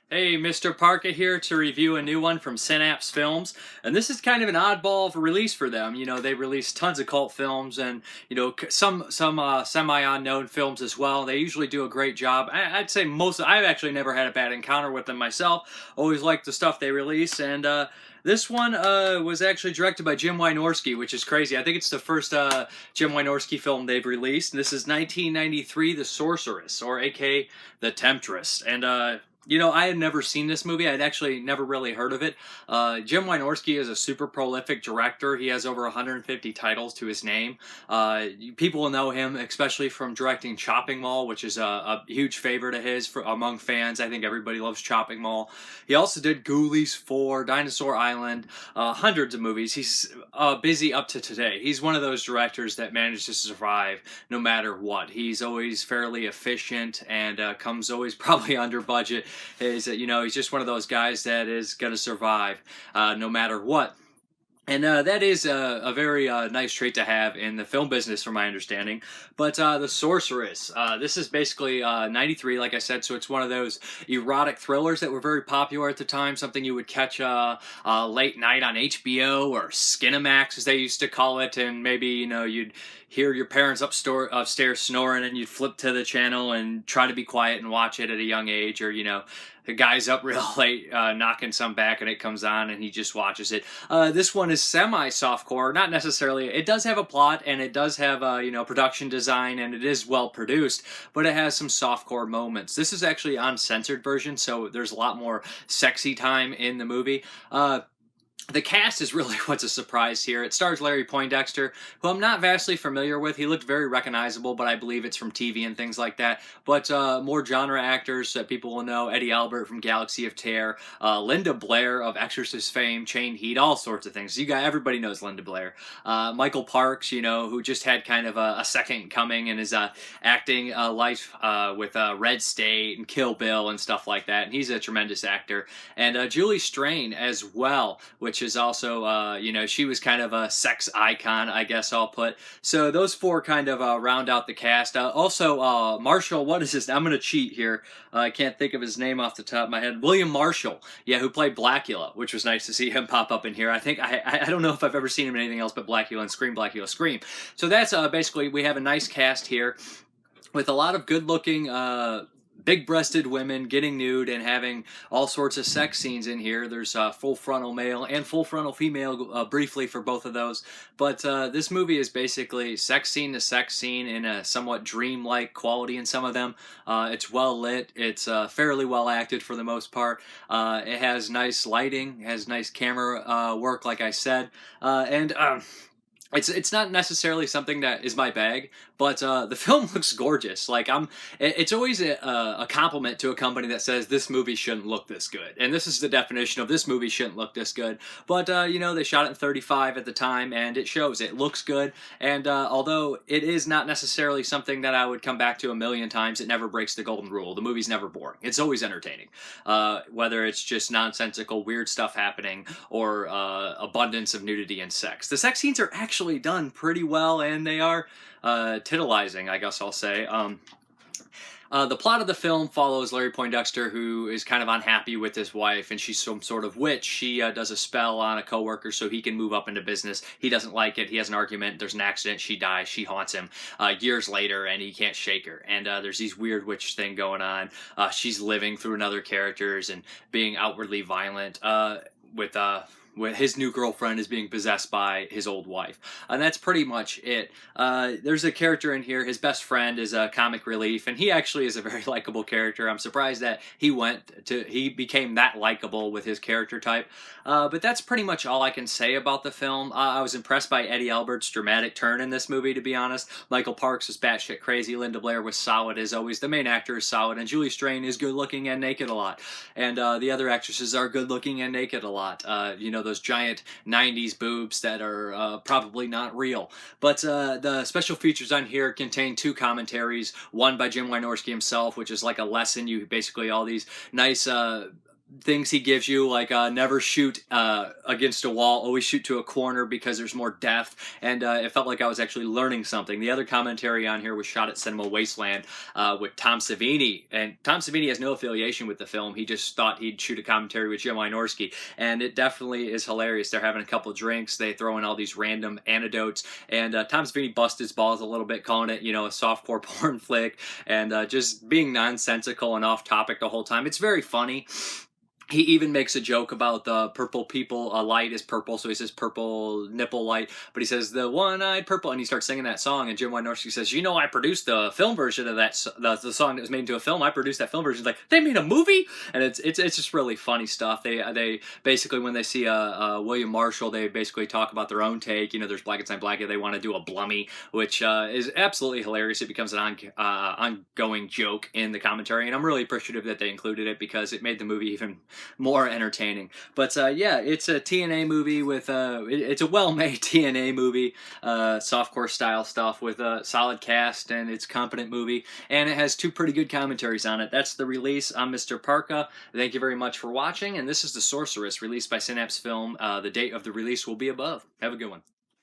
Hey, Mrparka here to review a new one from Synapse Films, and this is kind of an oddball release for them. You know, they release tons of cult films and some semi-unknown films as well. They usually do a great job. I'd say most. I've actually never had a bad encounter with them myself. Always like the stuff they release, and this one was actually directed by Jim Wynorski, which is crazy. I think it's the first Jim Wynorski film they've released. And this is 1993, The Sorceress, or aka The Temptress, and I had never seen this movie. I'd actually never really heard of it. Jim Wynorski is a super prolific director. He has over 150 titles to his name. People will know him, especially from directing Chopping Mall, which is a huge favorite of his among fans. I think everybody loves Chopping Mall. He also did Ghoulies 4, Dinosaur Island, hundreds of movies. He's busy up to today. He's one of those directors that manages to survive no matter what. He's always fairly efficient and comes always probably under budget. Is that he's just one of those guys that is going to survive no matter what. And that is a very nice trait to have in the film business, from my understanding. But The Sorceress, this is basically 93, like I said, so it's one of those erotic thrillers that were very popular at the time, something you would catch late night on HBO or Skinamax, as they used to call it, and maybe, you'd hear your parents upstairs snoring and you'd flip to the channel and try to be quiet and watch it at a young age, or, the guy's up real late knocking some back and it comes on and he just watches it. This one is semi-softcore, not necessarily. It does have a plot and it does have production design and it is well produced, but it has some softcore moments. This is actually uncensored version, so there's a lot more sexy time in the movie. The cast is really what's a surprise here. It stars Larry Poindexter, who I'm not vastly familiar with. He looked very recognizable, but I believe it's from TV and things like that. But more genre actors that people will know: Eddie Albert from Galaxy of Terror, Linda Blair of Exorcist fame, Chain Heat, all sorts of things. Everybody knows Linda Blair. Michael Parks, who just had kind of a second coming in his acting life with Red State and Kill Bill and stuff like that. And he's a tremendous actor. And Julie Strain as well, which is also, she was kind of a sex icon, I guess I'll put. So those four kind of round out the cast. Also, Marshall, what is his name? I'm going to cheat here. I can't think of his name off the top of my head. William Marshall, who played Blackula, which was nice to see him pop up in here. I think, I don't know if I've ever seen him in anything else but Blackula and Scream, Blackula, Scream. So that's basically, we have a nice cast here with a lot of good-looking big-breasted women getting nude and having all sorts of sex scenes in here. There's full frontal male and full frontal female briefly for both of those. But this movie is basically sex scene to sex scene in a somewhat dreamlike quality in some of them. It's well lit. It's fairly well acted for the most part. It has nice lighting. It has nice camera work, like I said. It's not necessarily something that is my bag, but the film looks gorgeous. It's always a compliment to a company that says this movie shouldn't look this good, and this is the definition of this movie shouldn't look this good. But they shot it in 35 at the time, and it shows. It looks good, and although it is not necessarily something that I would come back to a million times, it never breaks the golden rule. The movie's never boring. It's always entertaining, whether it's just nonsensical, weird stuff happening or abundance of nudity and sex. The sex scenes are actually done pretty well, and they are titillizing, I guess I'll say. The plot of the film follows Larry Poindexter, who is kind of unhappy with his wife, and she's some sort of witch. She does a spell on a coworker so he can move up into business. He doesn't like it. He has an argument. There's an accident. She dies. She haunts him years later, and he can't shake her. And there's these weird witch thing going on. She's living through another characters and being outwardly violent with his new girlfriend is being possessed by his old wife. And that's pretty much it. There's a character in here, his best friend is a comic relief, and he actually is a very likable character. I'm surprised that he became that likable with his character type. But that's pretty much all I can say about the film. I was impressed by Eddie Albert's dramatic turn in this movie, to be honest. Michael Parks was batshit crazy. Linda Blair was solid as always. The main actor is solid, and Julie Strain is good looking and naked a lot. And the other actresses are good looking and naked a lot. Those giant 90s boobs that are probably not real. But the special features on here contain two commentaries, one by Jim Wynorski himself, which is like a lesson. You basically all these nice things he gives you, like never shoot against a wall, always shoot to a corner because there's more depth, and it felt like I was actually learning something. The other commentary on here was shot at Cinema Wasteland with Tom Savini, and Tom Savini has no affiliation with the film. He just thought he'd shoot a commentary with Jim Wynorski, and it definitely is hilarious. They're having a couple of drinks, they throw in all these random anecdotes, and Tom Savini busts his balls a little bit, calling it, you know, a softcore porn flick, and just being nonsensical and off topic the whole time. It's very funny. He even makes a joke about the purple people. Light is purple, so he says purple nipple light, but he says the one-eyed purple, and he starts singing that song, and Jim Wynorski says, you know, I produced the film version of that, the song that was made into a film. I produced that film version. He's like, they made a movie? And it's just really funny stuff. They basically, when they see William Marshall, they basically talk about their own take. You know, there's Black and Black, they want to do a Blummy, which is absolutely hilarious. It becomes an ongoing joke in the commentary, and I'm really appreciative that they included it because it made the movie even more entertaining. But yeah, it's a TNA movie with it's a well-made TNA movie, softcore style stuff with a solid cast, and it's a competent movie, and it has two pretty good commentaries on it. That's the release. I'm Mrparka. Thank you very much for watching, and this is The Sorceress, released by Synapse Film. The date of the release will be above. Have a good one.